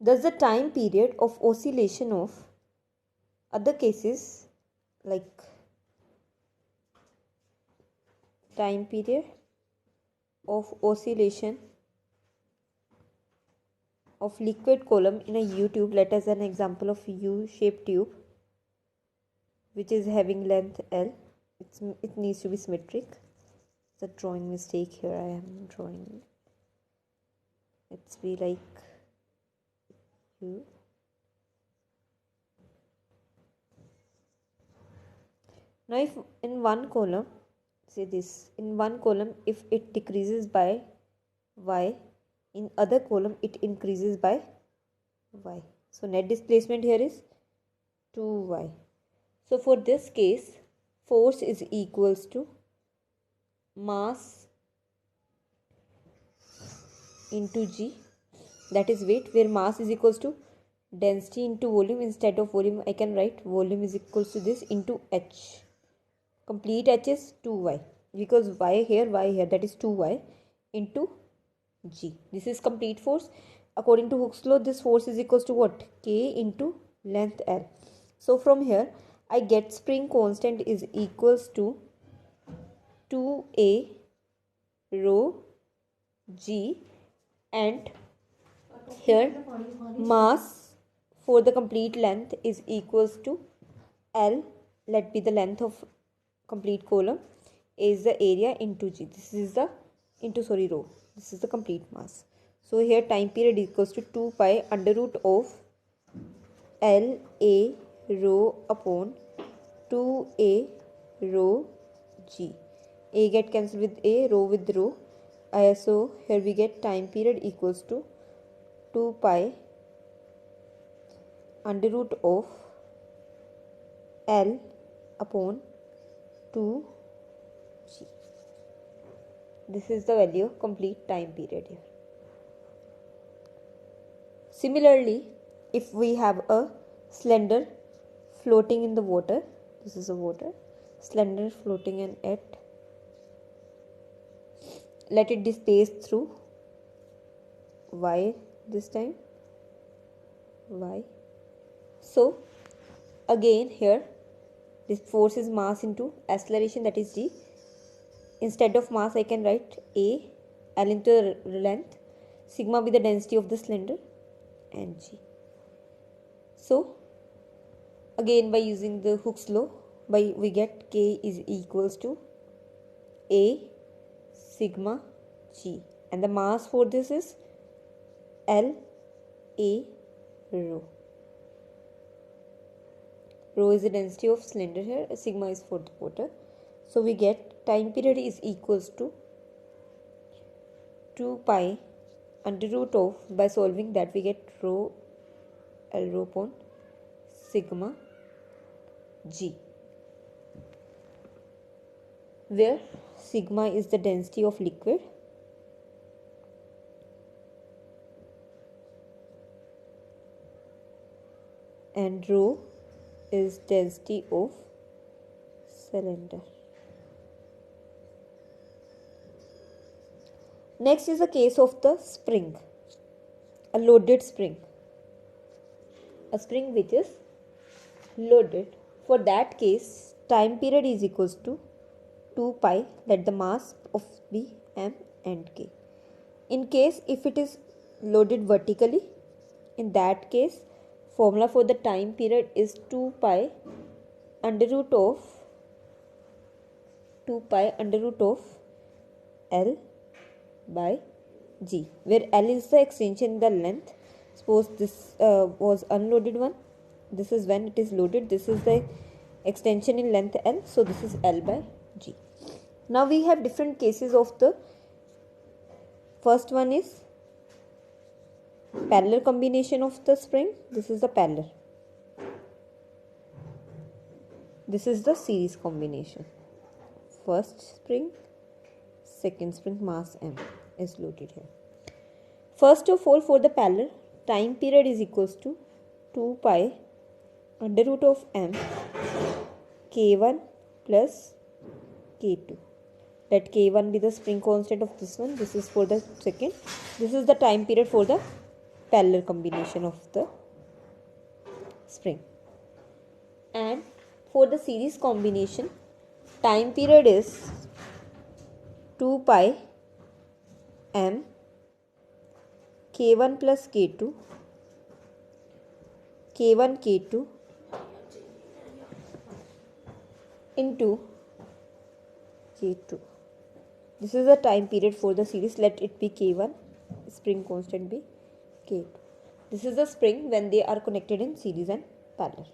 Thus the time period of oscillation of other cases like time period of oscillation of liquid column in a U tube, let us an example of U-shaped tube which is having length L. It needs to be symmetric. It's a drawing mistake here. I am drawing. Let's be like U. Now if in one column, say this, in one column if it decreases by y, in other column it increases by y. So net displacement here is 2y. So for this case, force is equals to mass into g, that is weight, where mass is equals to density into volume. Instead of volume I can write volume is equals to this into h. Complete h is 2y, because y here, that is 2y into g. This is complete force. According to Hooke's law, this force is equals to what? K into length L. So from here I get spring constant is equals to 2a rho g, and here mass for the complete length is equals to L, let be the length of complete column, is the area into g. This is the rho. This is the complete mass. So here time period equals to 2 pi under root of L a rho upon 2a rho g. A get cancelled with a, rho with rho. So here we get time period equals to 2 pi under root of L upon 2g. This is the value of complete time period here. Similarly, if we have a cylinder floating in the water, this is a water, cylinder floating in it, let it displace through y this time, y. So again here this force is mass into acceleration, that is g. Instead of mass I can write a, L into the length, sigma be the density of the cylinder, and g. So again by using the Hooke's law, we get k is equals to a sigma g, and the mass for this is L a rho. Rho is the density of cylinder here, sigma is for the water. So we get time period is equals to 2 pi under root of, by solving that we get rho L rho upon sigma g, where sigma is the density of liquid and rho is density of cylinder. Next is the case of the spring, a loaded spring, a spring which is loaded. For that case, time period is equals to 2 pi, let the mass of be m and k. In case if it is loaded vertically, in that case formula for the time period is 2 pi under root of L by g, where L is the extension in the length. Suppose this was unloaded one, this is when it is loaded, this is the extension in length L, so this is L by g. Now we have different cases of the first one is parallel combination of the spring. This is the parallel, this is the series combination. First spring, second spring, mass m is loaded here. First of all, for the parallel, time period is equals to 2 pi under root of m k1 plus k2. Let k1 be the spring constant of this one. This is for the second. This is the time period for the parallel combination of the spring. And for the series combination, time period is 2 pi m k1 plus k2 k1 k2 into k2. This is the time period for the series. Let it be k1, spring constant be k2. This is the spring when they are connected in series and parallel.